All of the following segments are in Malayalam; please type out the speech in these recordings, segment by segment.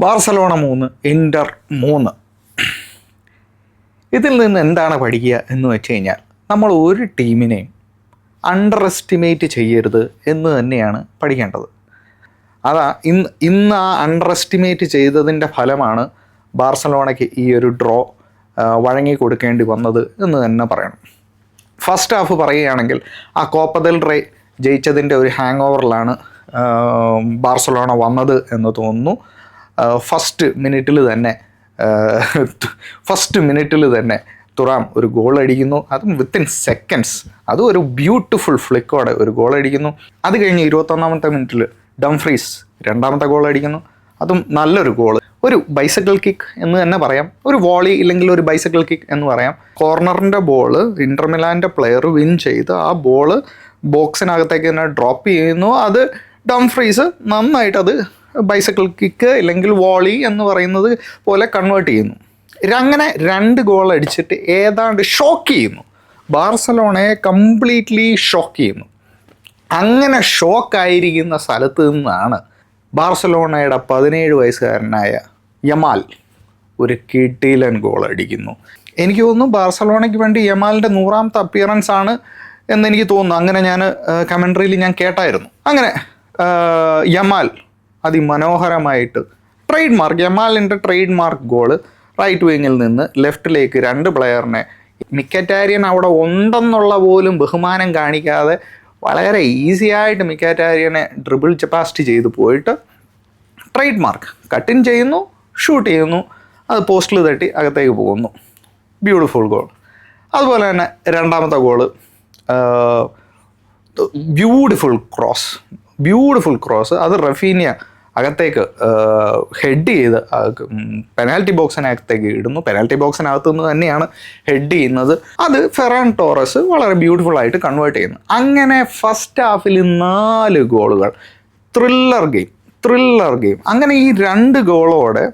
ബാർസലോണ 3 ഇൻ്റർ 3. ഇതിൽ നിന്ന് എന്താണ് പഠിക്കുക എന്ന് വെച്ച് കഴിഞ്ഞാൽ നമ്മൾ ഒരു ടീമിനെയും അണ്ടർ എസ്റ്റിമേറ്റ് ചെയ്യരുത് എന്ന് തന്നെയാണ് പഠിക്കേണ്ടത്. അതാ ഇന്ന് ആ അണ്ടർ എസ്റ്റിമേറ്റ് ചെയ്തതിൻ്റെ ഫലമാണ് ബാർസലോണയ്ക്ക് ഈ ഒരു ഡ്രോ വഴങ്ങി കൊടുക്കേണ്ടി വന്നത് എന്ന് തന്നെ പറയണം. ഫസ്റ്റ് ഹാഫ് പറയുകയാണെങ്കിൽ ആ കോപ്പ ദെൽ റേ ജയിച്ചതിൻ്റെ ഒരു ഹാങ് ഓവറിലാണ് ബാർസലോണ വന്നത് എന്ന് തോന്നുന്നു. ഫസ്റ്റ് മിനിറ്റിൽ തന്നെ തുറാം ഒരു ഗോൾ അടിക്കുന്നു, അതും വിത്തിൻ സെക്കൻഡ്സ്. അതും ഒരു ബ്യൂട്ടിഫുൾ ഫ്ലിക്കോടെ ഒരു ഗോൾ അടിക്കുന്നു. അത് കഴിഞ്ഞ് 21-ാമത്തെ മിനിറ്റിൽ ഡംഫ്രീസ് രണ്ടാമത്തെ ഗോൾ അടിക്കുന്നു, അതും നല്ലൊരു ഗോൾ. ഒരു ബൈസക്കിൾ കിക്ക് എന്ന് തന്നെ പറയാം, ഒരു വോളി ഇല്ലെങ്കിൽ ഒരു ബൈസക്കിൾ കിക്ക് എന്ന് പറയാം. കോർണറിൻ്റെ ബോൾ ഇൻ്റർ മിലാൻ്റെ പ്ലെയർ വിൻ ചെയ്ത് ആ ബോൾ ബോക്സിനകത്തേക്ക് തന്നെ ഡ്രോപ്പ് ചെയ്യുന്നു. അത് ഡംഫ്രീസ് നന്നായിട്ടത് ബൈസക്കിൾ കിക്ക് അല്ലെങ്കിൽ വോളി എന്ന് പറയുന്നത് പോലെ കൺവേർട്ട് ചെയ്യുന്നു. അങ്ങനെ 2 ഗോൾ അടിച്ചിട്ട് ഏതാണ്ട് ഷോക്ക് ചെയ്യുന്നു, ബാർസലോണയെ കംപ്ലീറ്റ്ലി ഷോക്ക് ചെയ്യുന്നു. അങ്ങനെ ഷോക്കായിരിക്കുന്ന സ്ഥലത്ത് നിന്നാണ് ബാർസലോണയുടെ 17 വയസ്സുകാരനായ യമാൽ ഒരു കിടിലൻ ഗോൾ അടിക്കുന്നു. എനിക്ക് തോന്നുന്നു ബാർസലോണയ്ക്ക് വേണ്ടി യമാലിൻ്റെ 100ാമത്തെ അപ്പിയറൻസ് ആണ് എന്നെനിക്ക് തോന്നുന്നു. അങ്ങനെ ഞാൻ കമൻട്രിയിൽ ഞാൻ കേട്ടായിരുന്നു. അങ്ങനെ യമാൽ അതിമനോഹരമായിട്ട് യമാലിൻ്റെ ട്രേഡ് മാർക്ക് ഗോള് റൈറ്റ് വിങ്ങിൽ നിന്ന് ലെഫ്റ്റിലേക്ക് 2 പ്ലെയറിനെ, മിക്കറ്റാരിയൻ അവിടെ ഉണ്ടെന്നുള്ള പോലും ബഹുമാനം കാണിക്കാതെ വളരെ ഈസി ആയിട്ട് മിക്കറ്റാരിയനെ ഡ്രിബിൾ കപ്പാസിറ്റി ചെയ്ത് പോയിട്ട് ട്രേഡ് മാർക്ക് കട്ടിൻ ചെയ്യുന്നു, ഷൂട്ട് ചെയ്യുന്നു, അത് പോസ്റ്റിൽ തട്ടി അകത്തേക്ക് പോകുന്നു. Beautiful goal. അതുപോലെ തന്നെ 2ാമത്തെ ഗോള് ബ്യൂട്ടിഫുൾ ക്രോസ്, അത് റഫീനിയ അകത്തേക്ക് ഹെഡ് ചെയ്ത് പെനാൽറ്റി ബോക്സിനകത്തേക്ക് ഇടുന്നു. പെനാൽറ്റി ബോക്സിനകത്ത് നിന്ന് തന്നെയാണ് ഹെഡ് ചെയ്യുന്നത്. അത് ഫെറാൻ ടോറസ് വളരെ ബ്യൂട്ടിഫുൾ ആയിട്ട് കൺവേർട്ട് ചെയ്യുന്നു. അങ്ങനെ ഫസ്റ്റ് ഹാഫിൽ 4 ഗോളുകൾ. Thriller game. അങ്ങനെ ഈ 2 ഗോളോടെ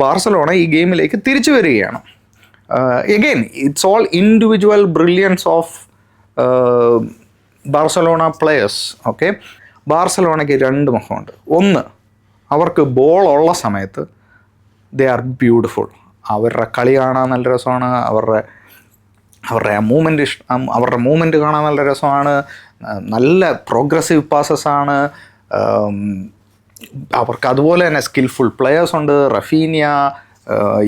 ബാർസലോണ ഈ ഗെയിമിലേക്ക് തിരിച്ചു വരികയാണ്. Again it's all individual brilliance of Barcelona players. Okay, ബാർസലോണയ്ക്ക് 2 മുഖമുണ്ട്. ഒന്ന്, അവർക്ക് ബോൾ ഉള്ള സമയത്ത് ദേ ആർ ബ്യൂട്ടിഫുൾ. അവരുടെ കളി കാണാൻ നല്ല രസമാണ്, അവരുടെ മൂവ്മെൻറ്റ് കാണാൻ നല്ല രസമാണ്, നല്ല പ്രോഗ്രസീവ് പാസസ് ആണ്. അവർക്ക് അതുപോലെ തന്നെ സ്കിൽഫുൾ പ്ലെയേഴ്സ് ഉണ്ട്. റഫീനിയ,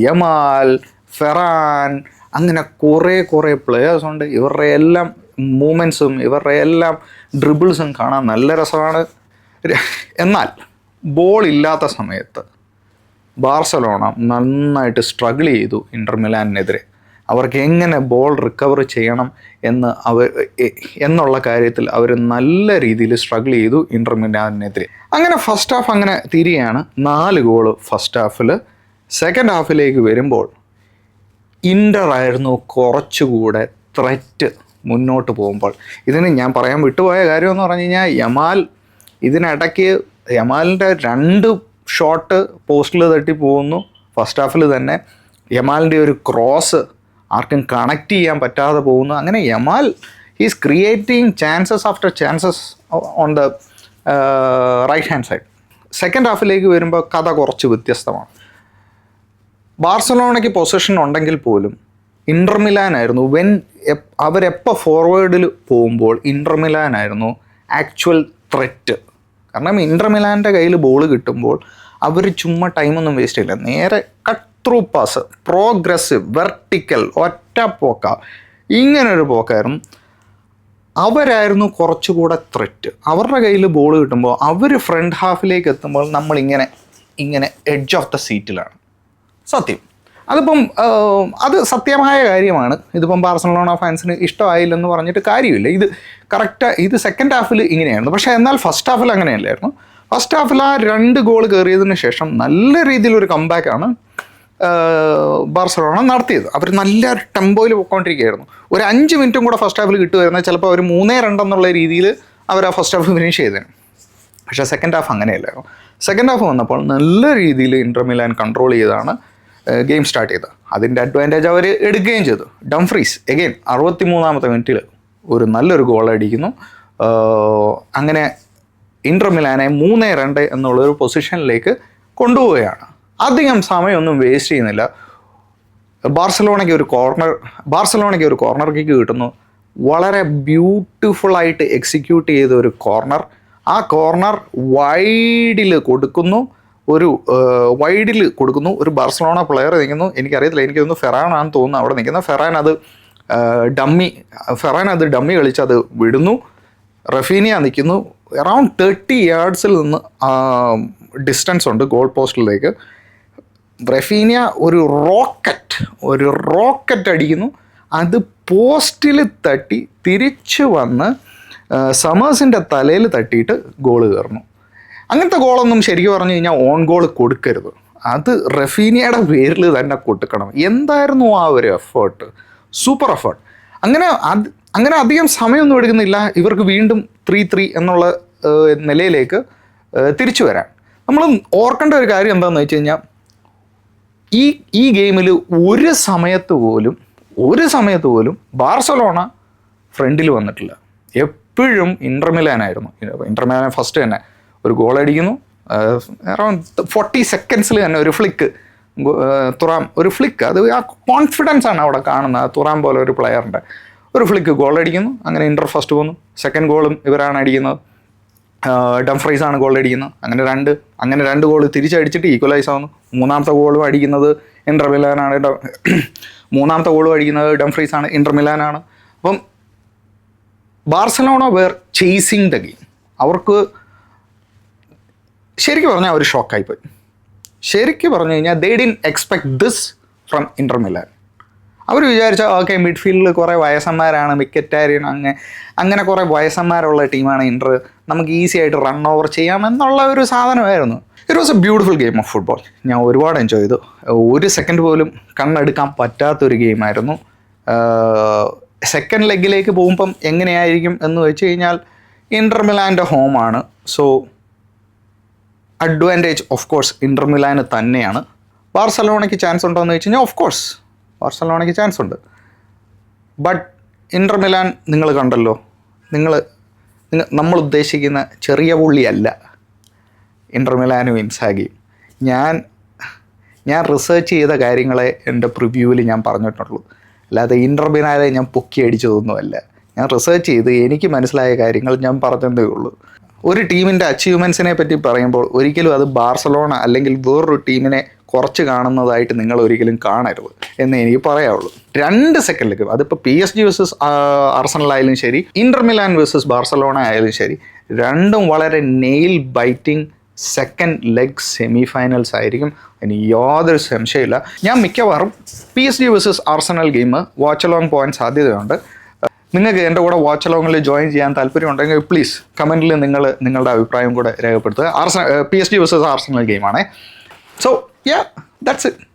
യമാൽ, ഫെറാൻ, അങ്ങനെ കുറേ പ്ലെയേഴ്സ് ഉണ്ട്. ഇവരുടെ എല്ലാം മൂവ്മെൻറ്റ്സും ഇവരുടെ എല്ലാം ഡ്രിബിൾസും കാണാൻ നല്ല രസമാണ്. എന്നാൽ ബോൾ ഇല്ലാത്ത സമയത്ത് ബാർസലോണ നന്നായിട്ട് സ്ട്രഗിൾ ചെയ്തു ഇൻ്റർ മിലാനെതിരെ. അവർക്ക് എങ്ങനെ ബോൾ റിക്കവർ ചെയ്യണം എന്നുള്ള കാര്യത്തിൽ അവർ നല്ല രീതിയിൽ സ്ട്രഗിൾ ചെയ്തു ഇൻ്റർ മിലാനെതിരെ. അങ്ങനെ ഫസ്റ്റ് ഹാഫ് അങ്ങനെ തീരുകയാണ്. 4 ഗോള് ഫസ്റ്റ് ഹാഫിൽ. സെക്കൻഡ് ഹാഫിലേക്ക് വരുമ്പോൾ ഇൻ്റർ ആയിരുന്നു കുറച്ചുകൂടെ ത്രെറ്റ് മുന്നോട്ട് പോകുമ്പോൾ. ഇതിന് ഞാൻ പറയാൻ വിട്ടുപോയ കാര്യമെന്ന് പറഞ്ഞു കഴിഞ്ഞാൽ യമാലിൻ്റെ 2 ഷോട്ട് പോസ്റ്റിൽ തട്ടി പോകുന്നു ഫസ്റ്റ് ഹാഫിൽ തന്നെ. യമാലിൻ്റെ ഒരു ക്രോസ് ആർക്കും കണക്ട് ചെയ്യാൻ പറ്റാതെ പോകുന്നു. അങ്ങനെ Yamal is creating chances after chances on the right hand side. Second ഹാഫിലേക്ക് വരുമ്പോൾ കഥ കുറച്ച് വ്യത്യസ്തമാണ്. ബാർസലോണയ്ക്ക് പൊസിഷൻ ഉണ്ടെങ്കിൽ പോലും ഇൻ്റർ മിലാനായിരുന്നു അവരെപ്പോൾ ഫോർവേഡിൽ പോകുമ്പോൾ ഇൻ്റർ മിലാനായിരുന്നു ആക്ച്വൽ ത്രെറ്റ്. കാരണം ഇൻ്റർ മിലാൻ്റെ കയ്യിൽ ബോൾ കിട്ടുമ്പോൾ അവർ ചുമ്മാ ടൈമൊന്നും വേസ്റ്റ് ചെയ്യില്ല, നേരെ cut through pass, progressive, vertical, ഒറ്റ പോക്ക, ഇങ്ങനൊരു പോക്കായിരുന്നു. അവരായിരുന്നു കുറച്ചുകൂടെ ത്രെറ്റ്. അവരുടെ കയ്യിൽ ബോൾ കിട്ടുമ്പോൾ അവർ ഫ്രണ്ട് ഹാഫിലേക്ക് എത്തുമ്പോൾ നമ്മളിങ്ങനെ എഡ്ജ് ഓഫ് ദ സീറ്റിലാണ്. സത്യം, അത് സത്യമായ കാര്യമാണ്. ഇതിപ്പം ബാർസലോണ ഫാൻസിന് ഇഷ്ടമായില്ലെന്ന് പറഞ്ഞിട്ട് കാര്യമില്ല. ഇത് സെക്കൻഡ് ഹാഫിൽ ഇങ്ങനെയായിരുന്നു. പക്ഷേ എന്നാൽ ഫസ്റ്റ് ഹാഫിൽ അങ്ങനെയല്ലായിരുന്നു. ഫസ്റ്റ് ഹാഫിൽ ആ 2 ഗോൾ കയറിയതിന് ശേഷം നല്ല രീതിയിലൊരു കംബാക്കാണ് ബാർസലോണ നടത്തിയത്. അവർ നല്ല ടെമ്പോയിൽ പോയിക്കൊണ്ടിരിക്കുകയായിരുന്നു. ഒരു 5 മിനിറ്റും കൂടെ ഫസ്റ്റ് ഹാഫിൽ കിട്ടുമായിരുന്നത് ചിലപ്പോൾ അവർ 3-2 എന്നുള്ള രീതിയിൽ അവർ ആ ഫസ്റ്റ് ഹാഫ് ഫിനിഷ് ചെയ്തേനെ. പക്ഷേ സെക്കൻഡ് ഹാഫ് അങ്ങനെയല്ലായിരുന്നു. സെക്കൻഡ് ഹാഫ് വന്നപ്പോൾ നല്ല രീതിയിൽ ഇൻ്റർ മിലാൻ കൺട്രോൾ ചെയ്താണ് ഗെയിം സ്റ്റാർട്ട് ചെയ്തത്. അതിൻ്റെ അഡ്വാൻറ്റേജ് അവർ എടുക്കുകയും ചെയ്തു. ഡംഫ്രീസ് എഗെയിൻ 63-ാമത്തെ മിനിറ്റിൽ ഒരു നല്ലൊരു ഗോൾ അടിക്കുന്നു. അങ്ങനെ ഇൻ്റർ മിലാനെ 3-2 എന്നുള്ളൊരു പൊസിഷനിലേക്ക് കൊണ്ടുപോവുകയാണ്. അധികം സമയമൊന്നും വേസ്റ്റ് ചെയ്യുന്നില്ല. ബാർസലോണയ്ക്ക് ഒരു കോർണർ കിക്ക് കിട്ടുന്നു. വളരെ ബ്യൂട്ടിഫുള്ളായിട്ട് എക്സിക്യൂട്ട് ചെയ്ത ഒരു കോർണർ. ആ കോർണർ വൈഡിൽ കൊടുക്കുന്നു. ഒരു ബാർസലോണ പ്ലെയർ നിൽക്കുന്നു. എനിക്കറിയത്തില്ല, എനിക്ക് തോന്നുന്നു ഫെറാനാണെന്ന് തോന്നുന്നു അവിടെ നിൽക്കുന്നത്. ഫെറാൻ അത് ഡമ്മി കളിച്ച് അത് വിടുന്നു. റഫീനിയ നിൽക്കുന്നു. അറൗണ്ട് 30 yards നിന്ന് ഡിസ്റ്റൻസ് ഉണ്ട് ഗോൾ പോസ്റ്റിലേക്ക്. റഫീനിയ ഒരു റോക്കറ്റ് അടിക്കുന്നു. അത് പോസ്റ്റിൽ തട്ടി തിരിച്ചു വന്ന് സമേഴ്സിൻ്റെ തലയിൽ തട്ടിയിട്ട് ഗോള് കയറുന്നു. അങ്ങനത്തെ ഗോളൊന്നും ശരിക്കും പറഞ്ഞു കഴിഞ്ഞാൽ ഓൺ ഗോൾ കൊടുക്കരുത്. അത് റഫീനിയയുടെ പേരിൽ തന്നെ കൊടുക്കണം. എന്തായിരുന്നു ആ ഒരു എഫേർട്ട്, സൂപ്പർ എഫേർട്ട്. അങ്ങനെ അധികം സമയമൊന്നും എടുക്കുന്നില്ല ഇവർക്ക് വീണ്ടും 3-3 എന്നുള്ള നിലയിലേക്ക് തിരിച്ചു വരാൻ. നമ്മൾ ഓർക്കേണ്ട ഒരു കാര്യം എന്താണെന്ന് വെച്ച് കഴിഞ്ഞാൽ ഈ ഗെയിമിൽ ഒരു സമയത്ത് പോലും ബാർസലോണ ഫ്രണ്ടിൽ വന്നിട്ടില്ല. എപ്പോഴും ഇന്റർ മിലാനായിരുന്നു. ഇന്റർ മിലാൻ ഫസ്റ്റ് തന്നെ ഒരു ഗോൾ അടിക്കുന്നു. അറൗണ്ട് 40 seconds തന്നെ ഒരു ഫ്ലിക്ക്, തുറാം ഒരു ഫ്ലിക്ക്, അത് ആ കോൺഫിഡൻസ് ആണ് അവിടെ കാണുന്നത്. തുറാം പോലെ ഒരു പ്ലെയറിൻ്റെ ഒരു ഫ്ലിക്ക് ഗോൾ അടിക്കുന്നു. അങ്ങനെ ഇന്റർ ഫസ്റ്റ് പോകുന്നു. സെക്കൻഡ് ഗോളും ഇവരാണ് അടിക്കുന്നത്. ഡംഫ്രീസ് ആണ് ഗോൾ അടിക്കുന്നത്. അങ്ങനെ രണ്ട് ഗോൾ തിരിച്ചടിച്ചിട്ട് ഈക്വലൈസ് ആവുന്നു. മൂന്നാമത്തെ ഗോളും അടിക്കുന്നത് ഇന്റർ മിലാനാണ്. ഡംഫ്രീസ് ആണ്, ഇന്റർ മിലാനാണ്. അപ്പം Barcelona were chasing the game. അവർക്ക് ശരിക്കും പറഞ്ഞാൽ അവർ ഷോക്കായിപ്പോയി. ശരിക്കും പറഞ്ഞു കഴിഞ്ഞാൽ they didn't expect this from Inter Milan. അവർ വിചാരിച്ച ഓക്കെ മിഡ്ഫീൽഡിൽ കുറേ വയസ്സന്മാരാണ്, മിക്കറ്റാരിയൻ അങ്ങനെ കുറേ വയസ്സന്മാരുള്ള ടീമാണ് ഇന്റർ, നമുക്ക് ഈസി ആയിട്ട് റൺ ഓവർ ചെയ്യാമെന്നുള്ള ഒരു സാധനമായിരുന്നു. It was A beautiful game of football. ഞാൻ ഒരുപാട് എൻജോയ് ചെയ്തു. ഒരു സെക്കൻഡ് പോലും കണ്ണെടുക്കാൻ പറ്റാത്തൊരു ഗെയിമായിരുന്നു. സെക്കൻഡ് ലെഗിലേക്ക് പോകുമ്പം എങ്ങനെയായിരിക്കും എന്ന് വെച്ച് കഴിഞ്ഞാൽ ഇന്റർ മിലാൻ്റെ ഹോമാണ്. So advantage of course Inter മിലാന് തന്നെയാണ്. ബാർസലോണയ്ക്ക് ചാൻസ് ഉണ്ടോ എന്ന് വെച്ച് കഴിഞ്ഞാൽ ഓഫ് കോഴ്സ് ബാർസലോണയ്ക്ക് ചാൻസ് ഉണ്ട്. ബട്ട് ഇന്റർ മിലാൻ നിങ്ങൾ കണ്ടല്ലോ, നമ്മൾ ഉദ്ദേശിക്കുന്ന ചെറിയ പുള്ളിയല്ല ഇന്റർ മിലാനും ഇൻസാഗിയും. ഞാൻ റിസർച്ച് ചെയ്ത കാര്യങ്ങളെ എൻ്റെ പ്രിവ്യൂവിൽ ഞാൻ പറഞ്ഞിട്ടുള്ളൂ. അല്ലാതെ ഇന്റർ മിലാനെ ഞാൻ പൊക്കി അടിച്ചതൊന്നുമല്ല. ഞാൻ റിസർച്ച് ചെയ്ത് എനിക്ക് മനസ്സിലായ കാര്യങ്ങൾ ഞാൻ പറഞ്ഞതേ ഉള്ളൂ. ഒരു ടീമിൻ്റെ അച്ചീവ്മെൻറ്റ്സിനെ പറ്റി പറയുമ്പോൾ ഒരിക്കലും അത് ബാർസലോണ അല്ലെങ്കിൽ വേറൊരു ടീമിനെ കുറച്ച് കാണുന്നതായിട്ട് നിങ്ങൾ ഒരിക്കലും കാണരുത് എന്ന് എനിക്ക് പറയാവുള്ളൂ. 2 സെക്കൻഡിലേക്ക്, അതിപ്പോൾ PSG വേഴ്സസ് ആർസണലായാലും ശരി, ഇന്റർ മിലാൻ വേഴ്സസ് ബാർസലോണ ആയാലും ശരി, രണ്ടും വളരെ nail biting second leg semi finals ആയിരിക്കും. അതിന് യാതൊരു സംശയമില്ല. ഞാൻ മിക്കവാറും PSG versus Arsenal game watch along പോകാൻ സാധ്യതയുണ്ട്. നിങ്ങൾക്ക് എൻ്റെ കൂടെ വാച്ച് അലോങ്ങിൽ ജോയിൻ ചെയ്യാൻ താല്പര്യമുണ്ടെങ്കിൽ പ്ലീസ് കമൻറ്റിൽ നിങ്ങളുടെ അഭിപ്രായം കൂടെ രേഖപ്പെടുത്തുക. PSG വേഴ്സസ് ആർസണൽ ഗെയിമാണേ. So yeah, that's it.